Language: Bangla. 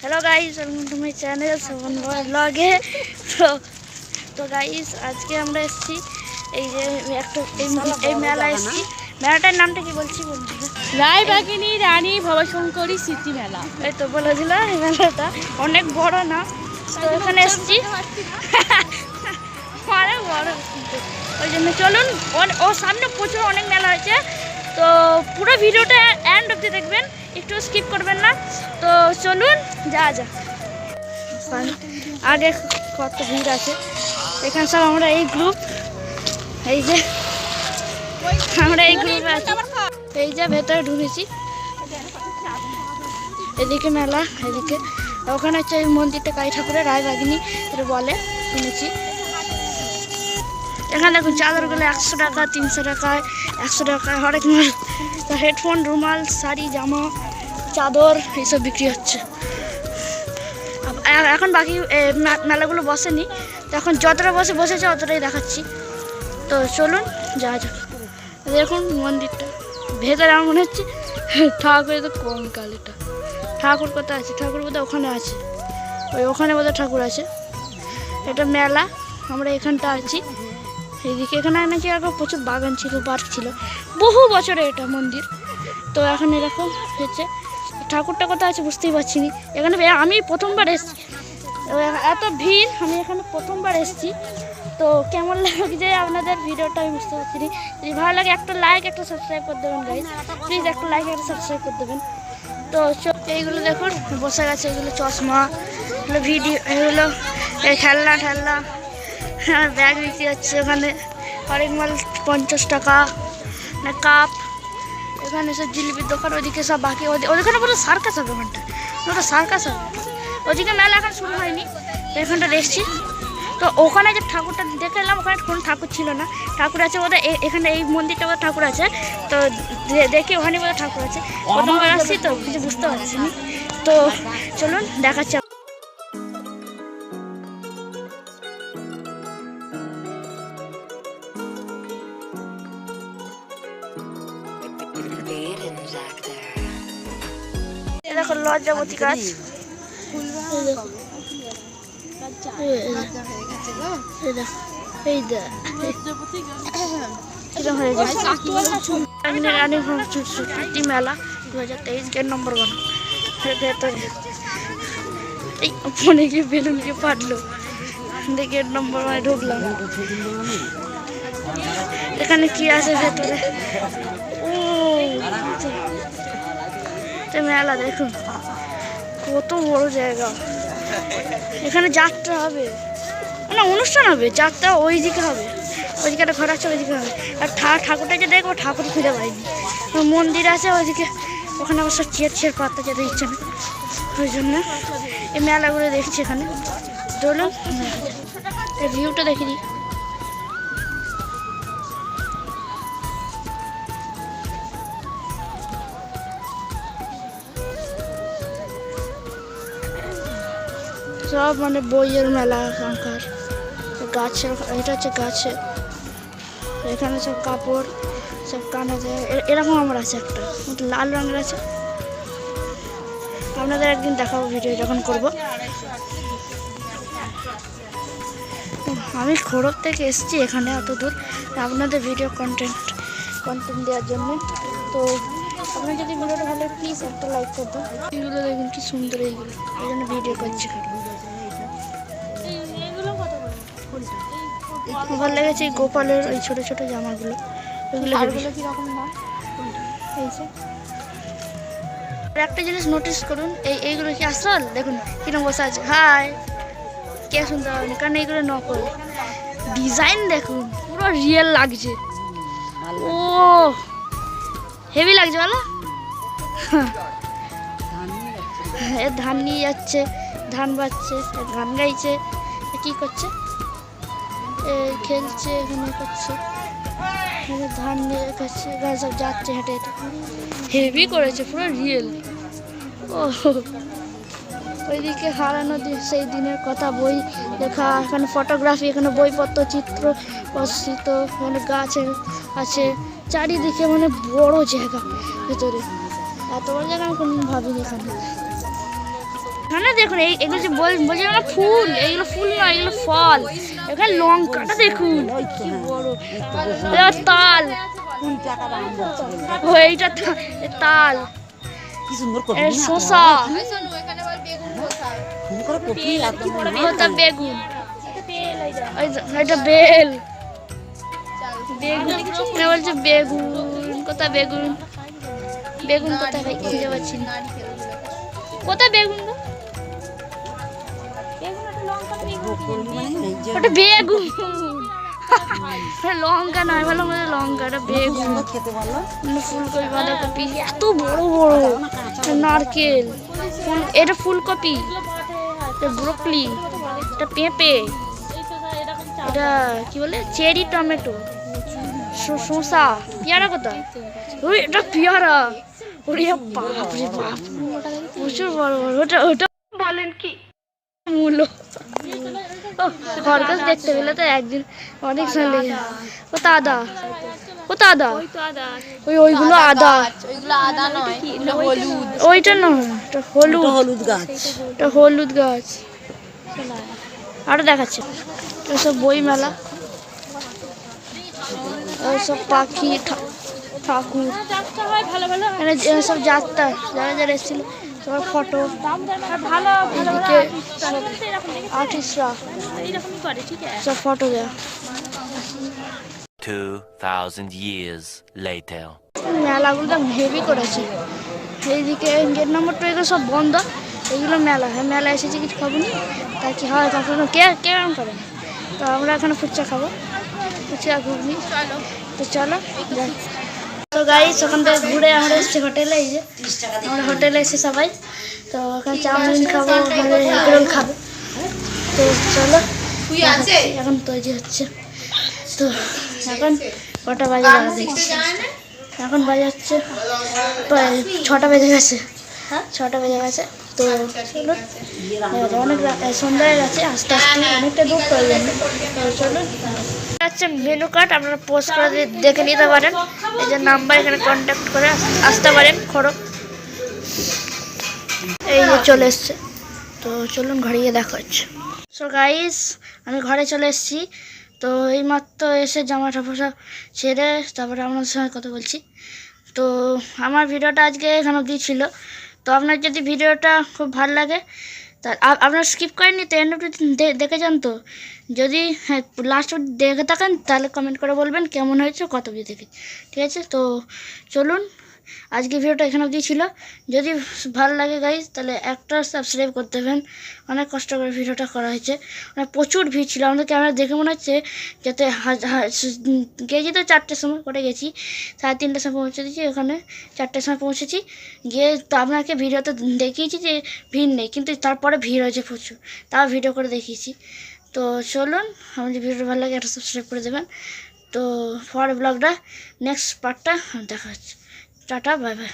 Hello guys, welcome to my channel Sohan boy ब्लॉगे। तो गाइस আজকে আমরা এসেছি এই যে এই মেলা এসেছি। মেলাটার নামটা কি বলছি বন্ধুরা? রায়বাগিনী রানী ভবশঙ্করী স্মৃতি মেলা। এই তো বলেছিল এই মেলাটা অনেক বড় না, তো এখানে এসেছি অনেক বড়, ওই জন্য চলুন। ও সামনে প্রচুর অনেক মেলা হয়েছে, তো পুরো ভিডিওটা এন্ড অবধি দেখবেন, একটু স্কিপ করবেন না। তো চলুন যা আগে কত ভিড় আছে এখানে। সব আমরা এই গ্রুপ, এই যে আমরা এই গ্রুপে আছি, এই যে ভেতরে ঢুকেছি। এদিকে মেলা, এদিকে ওখানে হচ্ছে এই মন্দিরটা কালী ঠাকুরের, রায়বাগিনী এটা বলে শুনেছি। এখানে দেখুন চাদরগুলো 100 টাকা, 300 টাকায়, 100 টাকায় হরেক মাল। হেডফোন, রুমাল, শাড়ি, জামা, চাদর এইসব বিক্রি হচ্ছে। এখন বাকি মেলাগুলো বসেনি, তো এখন যতটা বসেছে অতটাই দেখাচ্ছি। তো চলুন যা যাক। দেখুন মন্দিরটা ভেতরে আমার মনে হচ্ছে ঠাকুর তো কম কালীটা। ঠাকুর কোথায় আছে? ঠাকুর বোধহয় ওখানে আছে, ওখানে বোধহয় ঠাকুর আছে। এটা মেলা, আমরা এখানটা আছি। এইদিকে এখানে নাকি আগে প্রচুর বাগান ছিল, পার্ক ছিল, বহু বছরে এটা মন্দির। তো এখন এরকম হয়েছে। ঠাকুরটা কোথায় আছে বুঝতেই পারছি না। এখানে আমি প্রথমবার এসেছি, এত ভিড়, আমি এখানে প্রথমবার এসেছি। তো কেমন লাগছে আপনাদের ভিডিওটা আমি বুঝতে পারছি না। যদি ভালো লাগে একটা লাইক, একটা সাবস্ক্রাইব করে দেবেন গাইজ, প্লিজ একটা লাইক, একটা সাবস্ক্রাইব করে দেবেন। তো এইগুলো দেখুন বসে গেছে, এগুলো চশমা, এগুলো ভিডিও, এগুলো খেলনা ব্যাগ বিক্রি হচ্ছে। ওখানে হরেক মাল 50 টাকা না কাপ। এখানে সব জিলিপির দোকান, ওইদিকে সব বাকি, ওইখানে পুরো সার্কাস হবে। ওটা সার্কাস হবে, ওইদিকে মেলা এখন শুরু হয়নি। তো এখানটা দেখছি, তো ওখানে যে ঠাকুরটা দেখে এলাম, ওখানে কোনো ঠাকুর ছিল না। ঠাকুর আছে বোধহয় এখানে, এই মন্দিরটা বোধহয় ঠাকুর আছে। তো দেখি ওখানে বোধহয় ঠাকুর আছে। প্রথমবার আসছি তো কিছু বুঝতে পারছি না। তো চলুন দেখাচ্ছি। দেখো লজ্জাবতী গাছ, মেলা 2023 গেট নম্বর 1। ভেতরে এই ফোনে গিয়ে বেলুন গিয়ে ফাটলো, গেট নম্বর 1 ঢুকলাম। এখানে কি আছে ভেতরে? মেলা দেখুন কত বড় জায়গা। এখানে যাত্রা হবে না, অনুষ্ঠান হবে, যাত্রা ওইদিকে হবে, ওইদিকে একটা ঘর আছে, ওইদিকে হবে। আর ঠাকুরটা যে দেখবো, ঠাকুর খুঁজে পাইনি। মন্দির আছে ওইদিকে, ওখানে আবার সব চেয়ার পাতা যেতে ইচ্ছে না, ওই জন্য এই মেলাগুলো দেখছি এখানে। চলুন এই ভিউটা দেখে দিই। সব মানে বইয়ের মেলা, কাঁকার গাছের, এটা হচ্ছে গাছে। এখানে সব কাপড়, সব কানা যায়, এরকম আমার আছে একটা লাল রঙের আছে। আপনাদের একদিন দেখাবো ভিডিও যখন করব। আমি খড়গ থেকে এসেছি এখানে এত দূর আপনাদের ভিডিও কন্টেন্ট দেওয়ার জন্য। তো আপনার যদি ভিডিওটা ভালো প্লিজ একটা লাইক করবেন। এইগুলো দেখুন কি সুন্দর, এইগুলো এই জন্য ভিডিও করছি। ভালো লেগেছে এই গোপালের ওই ছোট ছোট জামাগুলো, ওইগুলো কিরকম দাম? একটা জিনিস নোটিস করুন, এইগুলো কি আসল? দেখুন কিরকম বসে আছে। হাই, কে শুনতে পাবেন, কারণ এইগুলো নকল। ডিজাইন দেখুন পুরো রিয়েল লাগছে। ও হেভি লাগছে বলো। এ ধান নিয়ে যাচ্ছে, ধান বাচ্ছে, গান গাইছে, কি করছে, খেলছে, এখানে করছে, ধান নিয়ে খাচ্ছে, গাছ সব যাচ্ছে হেঁটে হেঁটে। হেভি করেছে পুরো রিয়েল। ও ওইদিকে হারানো সেই দিনের কথা বই লেখা, এখানে ফটোগ্রাফি, এখানে বইপত্র, চিত্র প্রস্তুত, এখানে গাছ আছে চারিদিকে, মানে বড় জায়গা ভেতরে। এত বড় জায়গা আমি কোনো ভাবিনি এখানে। এখানে দেখুন এগুলো যে বলছি না ফুল, এইগুলো ফুল নয়, এগুলো ফল। এখানে লঙ্কাটা দেখুন কি বড়, তাল, এইটা তাল, শসা, ওটা বেগুন, এটা বেল, বেগুন বলছে বেগুন, কোথায় বেগুন, বেগুন কোথায় ভাই খুঁজে পাচ্ছি না, কোথায় বেগুন গো? ওটা বেগুন, লঙ্কা নয়, ভালো মতো লঙ্কা, এটা বেগুন, ফুলকপি, বাঁধাকপি, এত বড় বড়, নারকেল, এটা ফুলকপি, এটা ব্রোকলি, এটা পেঁপে, এটা কি বলে চেরি টমেটো, শসা, পেয়ারা কোথায়? ওই এটা পেয়ারা, ওরে বাপরে বাপ, প্রচুর বড় বড়। ওটা ওটা বলেন কি মূলো, খরগোশ দেখতে পেলে তো একদিন অনেক সময় লেগে। কোথা আদা, কোথা আদা, ওইগুলো আদা, ওইটা নয়, এটা হলুদ, হলুদ গাছ, এটা হলুদ গাছ। আরো দেখাচ্ছে সব বই মেলা, সব পাখি, ঠাকুর, সব যাত্রা, যারা যারা এসেছিল সবার ফটো, এদিকে আর্টিস্টরা সব ফটো দেওয়া। 2000 years later. মেলাগুলো হেভি করেছে। এইদিকে গেট নম্বর 2 এগুলো সব বন্ধ, এইগুলো মেলা। হ্যাঁ, মেলা এসেছে, কিছু খাবো না, তা কি হয় কখনো কেমন করে। তো আমরা এখানে ফুচকা খাবো, ফুচকা ঘুগনি। তো চলো যাই। তো গাইস ওখান থেকে ঘুরে আমরা এসেছি হোটেলে। এই যে আমরা হোটেলে এসে সবাই, তো ওখানে চাউমিন খাবো, এগরোল খাবো। তো চলো এখন তৈরি হচ্ছে। তো এখন কটা বাজে দাঁড়া দেখছি, এখন বাজে হচ্ছে 6টা বেজে গেছে, 6টা বেজে গেছে। তো চলো, অনেক সন্ধ্যা হয়ে গেছে, আস্তে আস্তে অনেকটা দূর প্রয়োজন। তো চলো, হচ্ছে মেনু কার্ড, আপনারা পোস্ট করে দেখে নিতে পারেন। এই যে নাম্বার, এখানে কন্ট্যাক্ট করে আসতে পারেন। খড়গ এই যে চলে এসছে। তো চলুন ঘরে গিয়ে দেখা হচ্ছে। সো গাইস আমি ঘরে চলে এসেছি। তো এইমাত্র এসে জামা টাপা ছেড়ে তারপরে আপনাদের সঙ্গে কথা বলছি। তো আমার ভিডিওটা আজকে এখানে অবধি ছিল। তো আপনার যদি ভিডিওটা খুব ভালো লাগে, তা আপনার স্কিপ করেননি তো, এন্ড অবধি দেখে যান। তো যদি লাস্ট অবধি দেখে থাকেন তাহলে কমেন্ট করে বলবেন কেমন হয়েছে, কত অবধি দেখে, ঠিক আছে? তো চলুন, আজকে ভিডিওটা এখানে অবধি ছিল। যদি ভালো লাগে গাইজ তাহলে একটা সাবস্ক্রাইব করতে দেবেন। অনেক কষ্ট করে ভিডিওটা করা হয়েছে, মানে প্রচুর ভিড় ছিল। আমাদের ক্যামেরা দেখে মনে হচ্ছে যাতে গেছি তো 4টের সময় করে গেছি, 3:30টার সময় পৌঁছে দিয়েছি ওখানে, 4টের সময় পৌঁছেছি। গিয়ে তো আপনাকে ভিডিওতে দেখিয়েছি যে ভিড় নেই, কিন্তু তারপরে ভিড় হয়েছে প্রচুর, তাও ভিডিও করে দেখিয়েছি। তো চলুন, আমাদের ভিডিওটা ভালো লাগে একটা সাবস্ক্রাইব করে দেবেন। তো পরের ব্লগটা নেক্সট পার্টটা দেখা হচ্ছে। Tata, bye bye.